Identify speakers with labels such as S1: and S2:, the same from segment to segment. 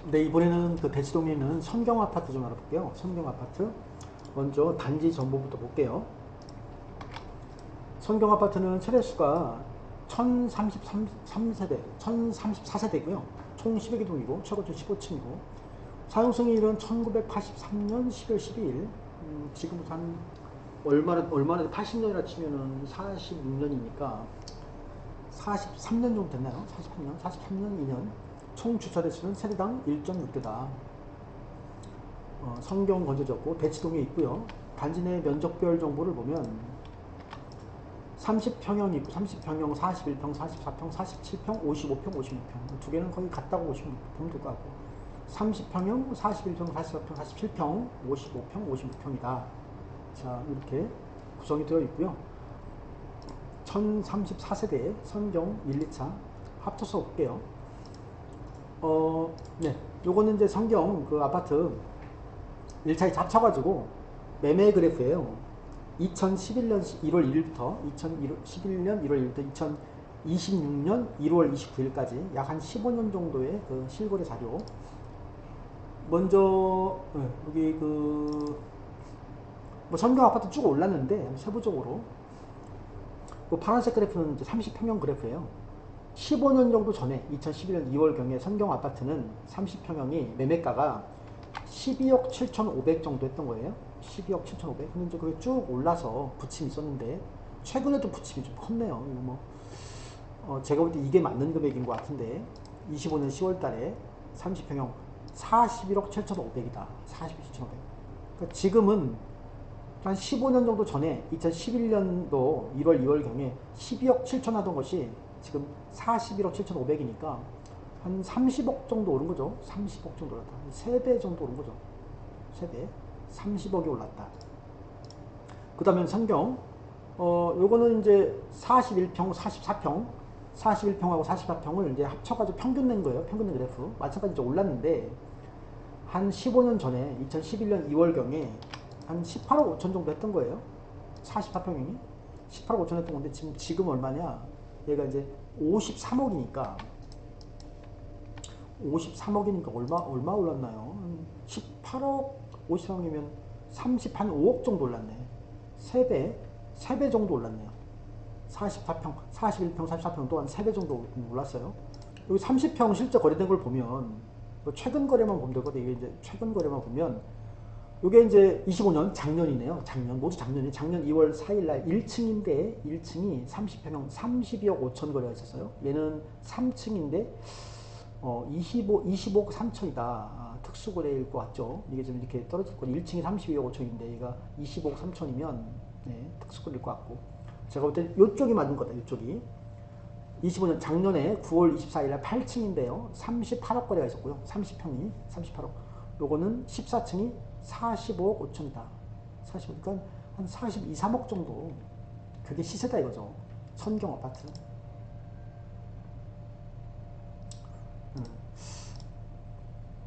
S1: 네, 이번에는 그 대치동에 있는 선경 아파트 좀 알아볼게요. 선경 아파트. 먼저 단지 정보부터 볼게요. 선경 아파트는 세대수가 1033세대, 1034세대고요. 총 10여 개 동이고 최고층 15층이고 사용승인일은 1983년 12월 12일. 지금부터 한 얼마나 80년이라 치면은 46년이니까 43년 정도 됐나요? 43년 2년. 총 주차 대수는 세대당 1.6대다. 성경 건조졌고 대치동에 있고요. 단지 내 면적별 정보를 보면 30평형이 있고 30평형, 41평, 44평, 47평, 55평, 56평 두 개는 거의 같다고 보시면 될 것 같고 30평형, 41평, 44평, 47평, 55평, 56평이다. 자, 이렇게 구성이 되어 있고요. 1034세대의 선경 1, 2차 합쳐서 볼게요. 네. 요거는 이제 성경 그 아파트 1차에 합쳐가지고 매매 그래프예요. 2011년 1월 1일부터 2011년 1월 1일부터 2026년 1월 29일까지 약 한 15년 정도의 그 실거래 자료. 먼저 여기 뭐 성경 아파트 쭉 올랐는데 세부적으로 그 파란색 그래프는 이제 30평형 그래프예요. 15년 정도 전에 2011년 2월경에 선경 아파트는 30평형이 매매가가 12억 7,500 정도 했던 거예요. 12억 7,500. 근데 이제 그게 쭉 올라서 부침이 있었는데 최근에도 부침이 좀 컸네요. 이거 제가 볼 때 이게 맞는 금액인 것 같은데 25년 10월 달에 30평형 41억 7,500이다. 41억 7,500. 그러니까 지금은 한 15년 정도 전에 2011년도 1월 2월경에 12억 7천 하던 것이 지금 41억 7,500이니까 한 30억 정도 오른 거죠. 30억 정도 올랐다. 3배 정도 오른 거죠. 3배. 30억이 올랐다. 그 다음에 선경. 요거는 이제 41평, 44평, 41평하고 44평을 이제 합쳐가지고 평균 낸 거예요. 평균 낸 그래프. 마찬가지로 이제 올랐는데, 한 15년 전에 2011년 2월경에 한 18억 5천 정도 했던 거예요. 44평형이. 18억 5천 했던 건데, 지금 얼마냐? 얘가 이제 53억이니까, 53억이니까 얼마 올랐나요? 18억 53억이면 30한 5억 정도 올랐네. 3배 정도 올랐네요. 44평, 41평, 44평 또한 3배 정도 올랐어요. 여기 30평 실제 거래된 걸 보면, 최근 거래만 보면 되거든요. 이게 이제 최근 거래만 보면, 이게 이제 25년 작년이네요. 모두 작년이. 작년 2월 4일날 1층인데 1층이 30평형 32억 5천 거래가 있었어요. 얘는 3층인데 25억 3천이다. 특수거래일 것 같죠. 이게 좀 이렇게 떨어질 거. 1층이 32억 5천인데 얘가 25억 3천이면 네, 특수거래일 것 같고. 제가 볼 때 이쪽이 맞는 거다. 이쪽이. 25년 작년에 9월 24일 날 8층인데요. 38억 거래가 있었고요. 30평이 38억. 요거는 14층이 45억 5천이다. 45, 그러니까 한 42, 3억 정도. 그게 시세다 이거죠. 선경 아파트.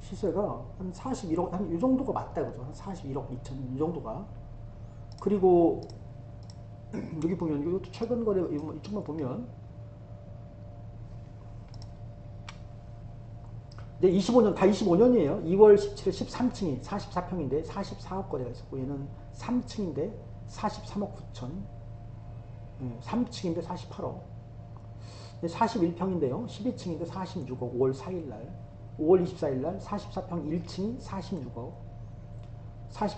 S1: 시세가 한 41억, 한 이 정도가 맞다 이거죠. 한 41억 2천 이 정도가. 그리고 여기 보면 이것도 최근 거래 이쪽만 보면 이제 25년 다 25년이에요. 2월 17일 13층이 44평인데 44억 거래가 있었고 얘는 3층인데 43억 9천. 3층인데 48억. 41평인데요. 12층인데 46억. 5월 4일 날. 5월 24일 날 44평 1층이 46억.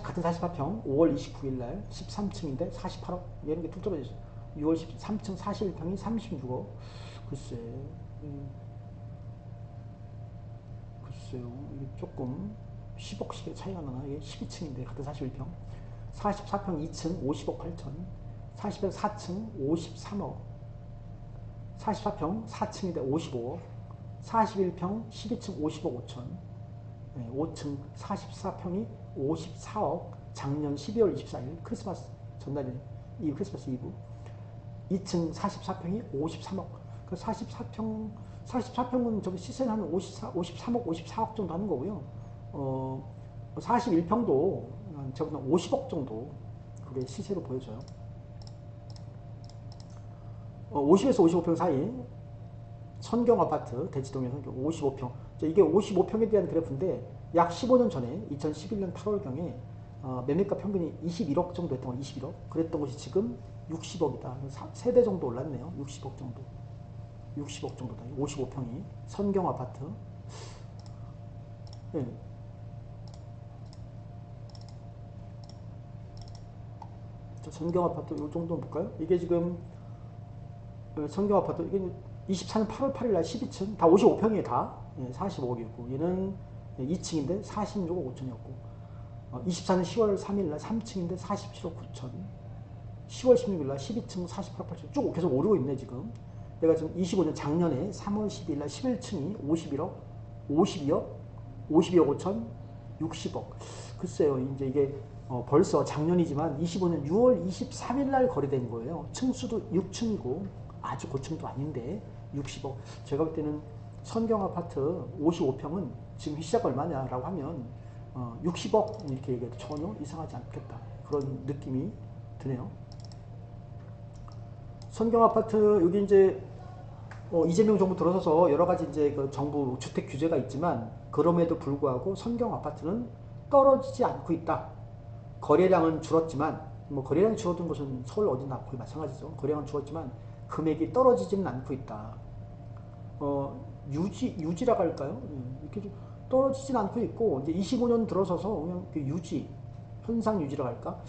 S1: 같은 44평 5월 29일 날 13층인데 48억. 얘는 게 뚝 떨어졌어. 6월 13층 41평이 36억. 글쎄. 글쎄요. 이게 조금 10억씩의 차이가 나나? 이게 12층인데 같은 41평. 44평 2층 50억 8천. 40평 4층 53억. 44평 4층인데 55억. 41평 12층 50억 5천. 5층 44평이 54억. 작년 12월 24일 크리스마스 전날이네. 이 크리스마스 이브. 2층 44평이 53억. 그 44평은 저기 시세는 한 53억, 54억 정도 하는 거고요. 41평도 저보다 50억 정도 그게 시세로 보여져요. 50에서 55평 사이 선경 아파트 대치동의 선경 55평. 이게 55평에 대한 그래프인데 약 15년 전에 2011년 8월경에 매매가 평균이 21억 정도 했던 거 21억. 그랬던 것이 지금 60억이다. 3배 정도 올랐네요. 60억 정도. 60억 정도다. 55평이 선경 아파트. 네. 선경 아파트 이 정도 볼까요? 이게 지금 선경 아파트 이게 24년 8월 8일 날 12층 다 55평이에요. 다 45억이었고 얘는 2층인데 46억 5천이었고 24년 10월 3일 날 3층인데 47억 9천 10월 16일 날 12층 48억 8천 쭉 계속 오르고 있네 지금. 내가 지금 25년 작년에 3월 12일 날 11층이 51억 52억 52억 5천 60억. 글쎄요 이제 이게 벌써 작년이지만 25년 6월 23일 날 거래된 거예요. 층수도 6층이고 아주 고층도 아닌데 60억. 제가 볼 때는 선경 아파트 55평은 지금 시작 얼마냐라고 하면 60억 이렇게 얘기해도 전혀 이상하지 않겠다. 그런 느낌이 드네요. 선경 아파트 여기 이제 이재명 정부 들어서서 여러 가지 이제 그 정부 주택 규제가 있지만 그럼에도 불구하고 선경 아파트는 떨어지지 않고 있다. 거래량은 줄었지만 뭐 거래량이 줄어든 것은 서울 어디나 거의 마찬가지죠. 거래량은 줄었지만 금액이 떨어지지는 않고 있다. 유지라고 할까요? 이렇게 좀 떨어지진 않고 있고 이제 25년 들어서서 그냥 유지 현상 유지라고 할까?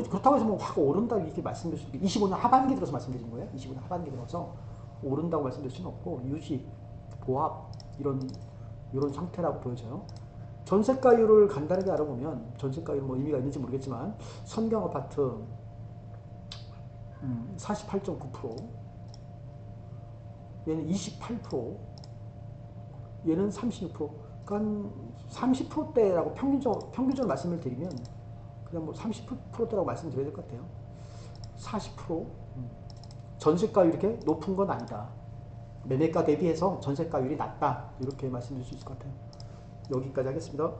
S1: 그렇다고 해서 뭐 확 오른다 이렇게 말씀드릴 수 25년 하반기 들어서 말씀드린 거예요. 25년 하반기 들어서 오른다고 말씀드릴 수는 없고 유지, 보합 이런 상태라고 보여져요. 전세가율을 간단하게 알아보면 전세가율 뭐 의미가 있는지 모르겠지만 선경 아파트 48.9% 얘는 28% 얘는 36% 그러니까 30%대라고 평균적으로 말씀을 드리면 그냥 뭐 30%대라고 말씀드려야 될 것 같아요. 40% 전세가율이 이렇게 높은 건 아니다. 매매가 대비해서 전세가율이 낮다. 이렇게 말씀드릴 수 있을 것 같아요. 여기까지 하겠습니다.